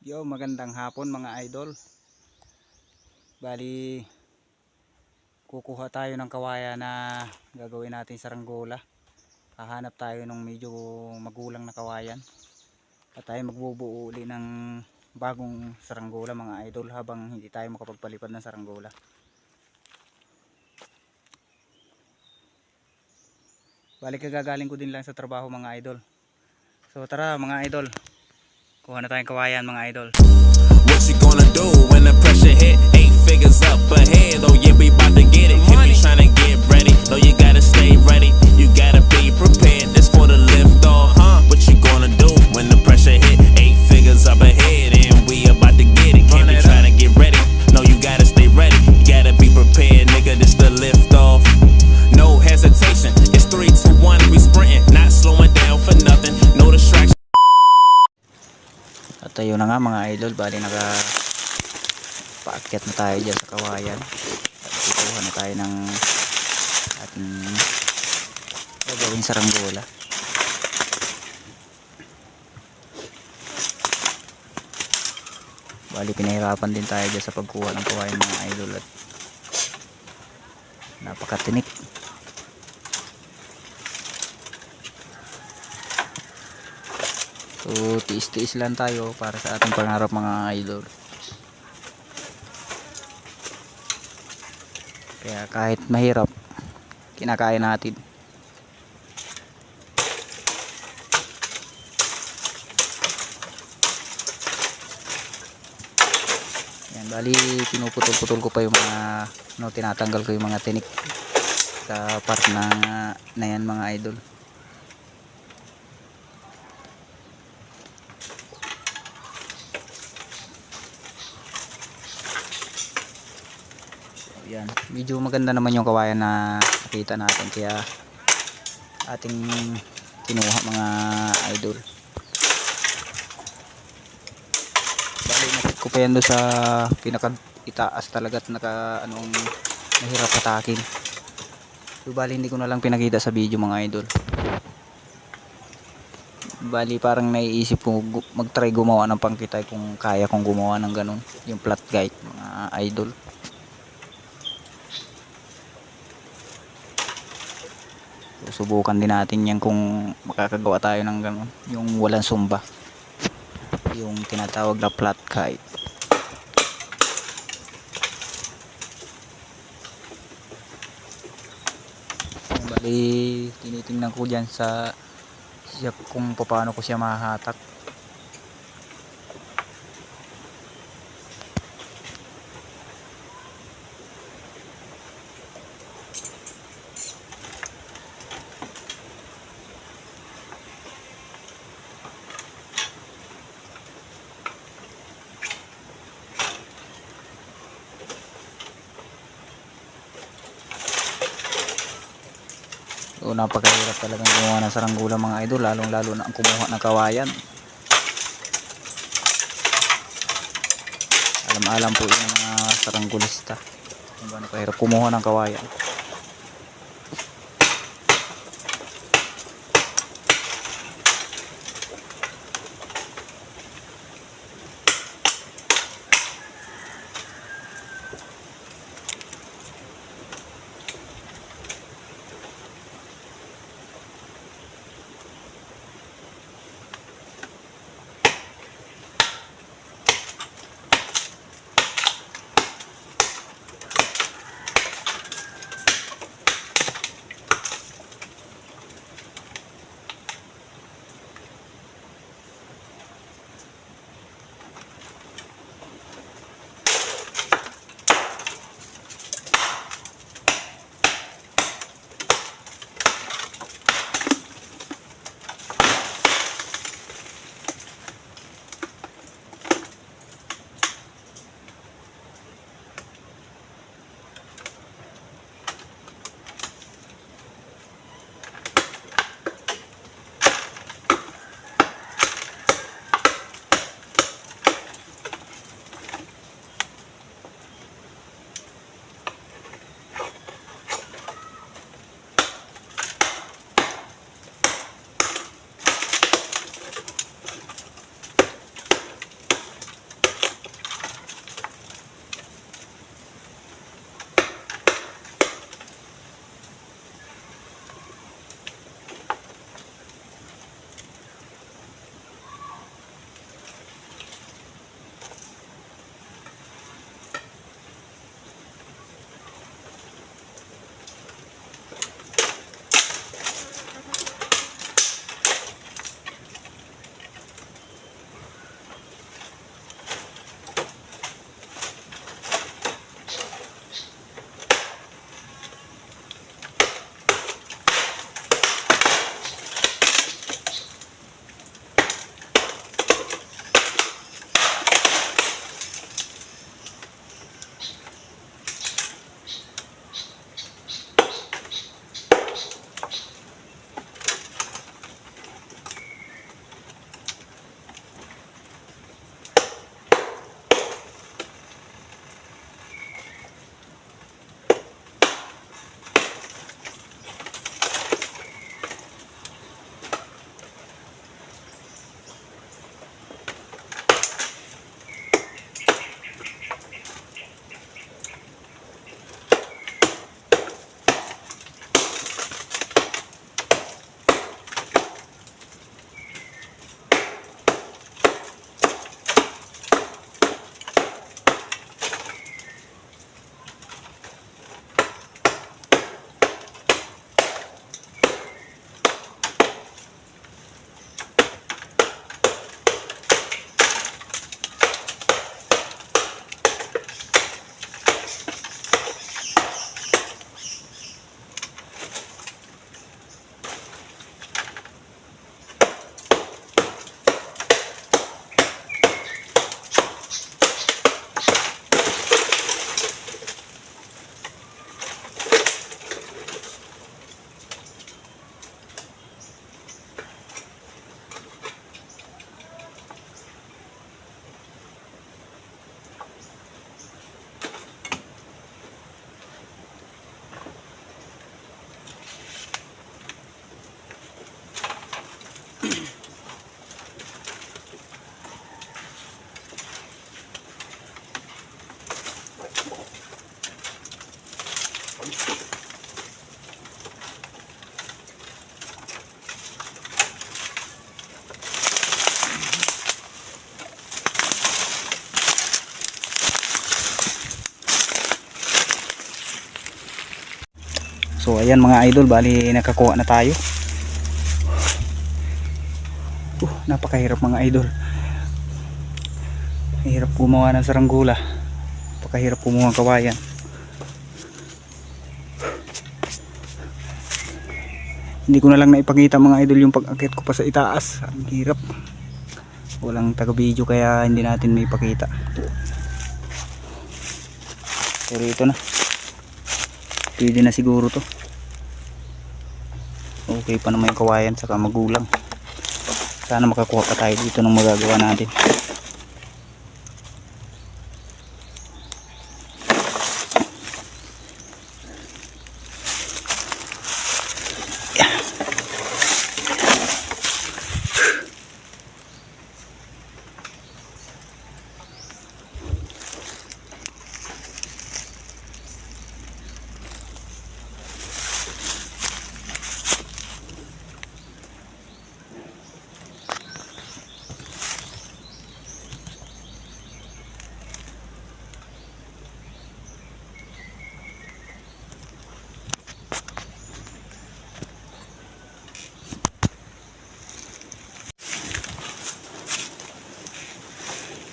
Yo, magandang hapon mga idol. Bali, kukuha tayo ng kawayan na gagawin natin saranggola. Hahanap tayo ng medyo magulang na kawayan. At tayo magbubuo uli ng bagong saranggola mga idol habang hindi tayo makapagpalipad ng saranggola. Bali, kagagaling ko din lang sa trabaho mga idol. So tara mga idol, kuha na tayong kawayan mga idol. What you gonna do when the pressure hit? 8 figures up ahead. Oh yeah, we bout to get it. Can be trying to get ready. No, you gotta stay ready. You gotta be prepared. This for the lift off, huh? What you gonna do when the pressure hit? 8 figures up ahead, and we about to get it. Can be trying to get ready. No, you gotta stay ready. You gotta be prepared, nigga. This the lift off. No hesitation. It's 3, 2, 1. We sprinting, not slowing down for nothing. No distraction. At ayun na nga mga idol, bali paakyat na tayo dyan sa kawayan at kukuha na tayo ng ating gagawing saranggola. Bali pinahirapan din tayo dyan sa pagkuha ng kawayan mga idol at napakatinik. So tiis-tiis lang tayo para sa ating pangarap mga idol. Kaya kahit mahirap, kinakaya natin. Yan, bali pinuputol-putol ko pa yung mga tinatanggal ko yung mga tinik sa part na yan mga idol. Yan, medyo maganda naman yung kawayan na nakita natin kaya ating kinuha mga idol. Bali nakit ko pa yan doon sa pinaka-itaas talaga at mahirap patakin. So bali hindi ko na lang pinakita sa video mga idol. Bali parang naiisip ko mag-try gumawa ng pangkitay kung kaya kong gumawa ng ganun, yung flat guide mga idol. Subukan din natin yan kung makakagawa tayo ng gano'n, yung walang sumba, yung tinatawag na flat kite. Bali tinitingnan ko dyan sa kung paano ko siya mahahatak. So napakahirap talagang gumawa ng saranggola mga idol, lalong lalo na ang kumuha ng kawayan. Alam po yun ng mga saranggolista kung gaano kahirap kumuha ng kawayan. So ayan mga idol, bali nakakuha na tayo. Napakahirap mga idol. Hirap gumawa ng saranggola. Napakahirap kumuha ng kawayan. Hindi ko na lang naipakita mga idol yung pag-akit ko pa sa itaas. Ang hirap. Walang taga-video kaya hindi natin may ipakita. Pero ito na. Pwede na siguro to. Okay pa naman yung kawayan saka magulang. Sana makakuha pa tayo dito ng magagawa natin.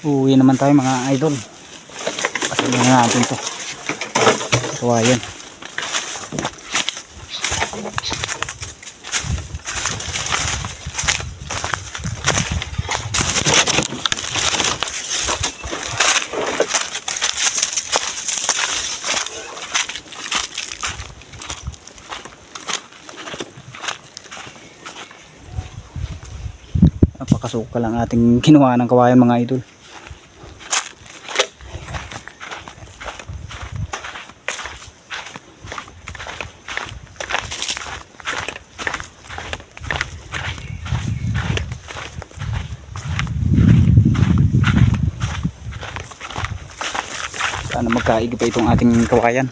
Uwi naman tayo mga idol. Pasahin na natin to. Kawayan. Napakasuka lang ating ginawa ng kawayan mga idol. Sana magkaigi pa itong ating kawayan.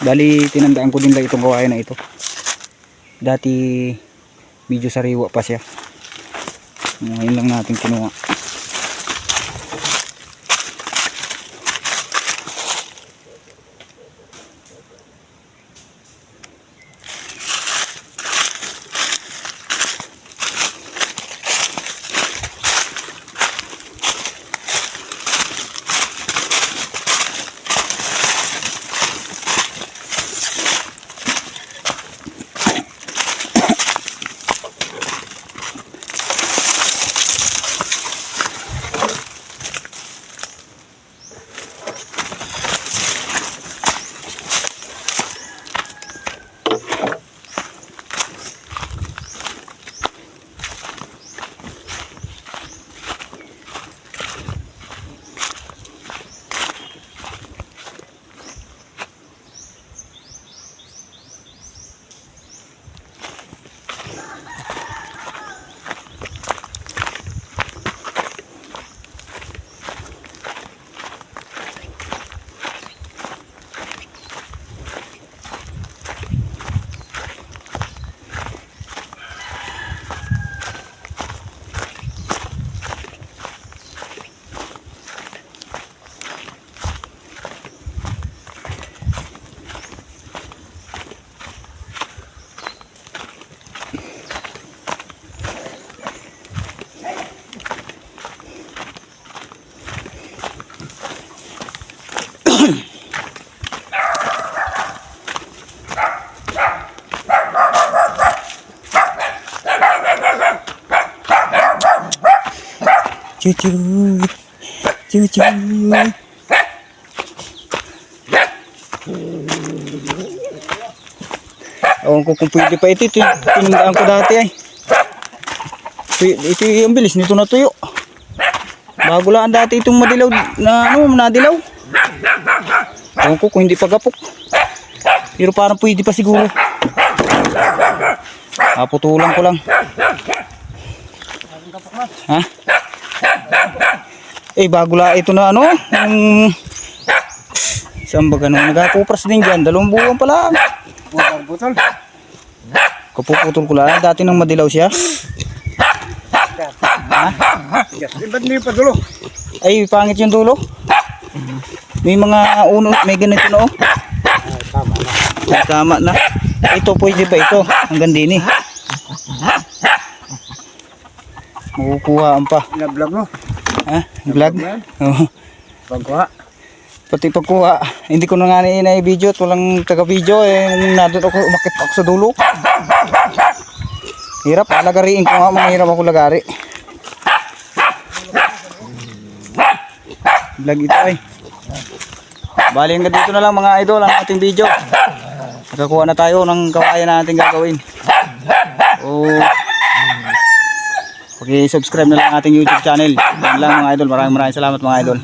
Bali tinandaan ko din lang itong kawayan na ito. Dati medyo sariwa pa siya. Ngayon lang natin kinuha. Cucuy, cucuy. Ewan ko kung pwede pa ito. Ito yung tinandaan ko dati ay. Ito yung bilis nito natuyo. Bago lang dati itong madilaw na ano, nadilaw. Ewan ko kung hindi pa gapok. Pero parang pwede pa siguro. Putulan ko lang. Ha? Bago lang ito na ano. Saan ba ganun? Nagkakupras din dyan. 2 buwan pa lang. Putol. Kapuputol ko lang. Dati nang madilaw siya. Ha? Yes, ba't hindi pa dulo? Ay, pangit yung dulo. May mga uno, may ganito na oh. Tama na. Ito pwede pa ito. Hanggang din eh. Makukuhaan pa. Na-vlog mo? Ha? Vlog? Oo. Pagkuha. Pati pagkuha. Hindi ko na nga na-video at walang taga-video. Nandun ako, umakit ako sa dulo. Hirap. Alagariin ko nga. Mga hirap ako lagari. Vlog ito ay. Bali hanggang dito na lang mga idol ang ating video. Nakakuha na tayo ng kawayan na ating gagawin. Pag-subscribe na lang ating YouTube channel. Yan lang mga idol. Maraming salamat mga idol.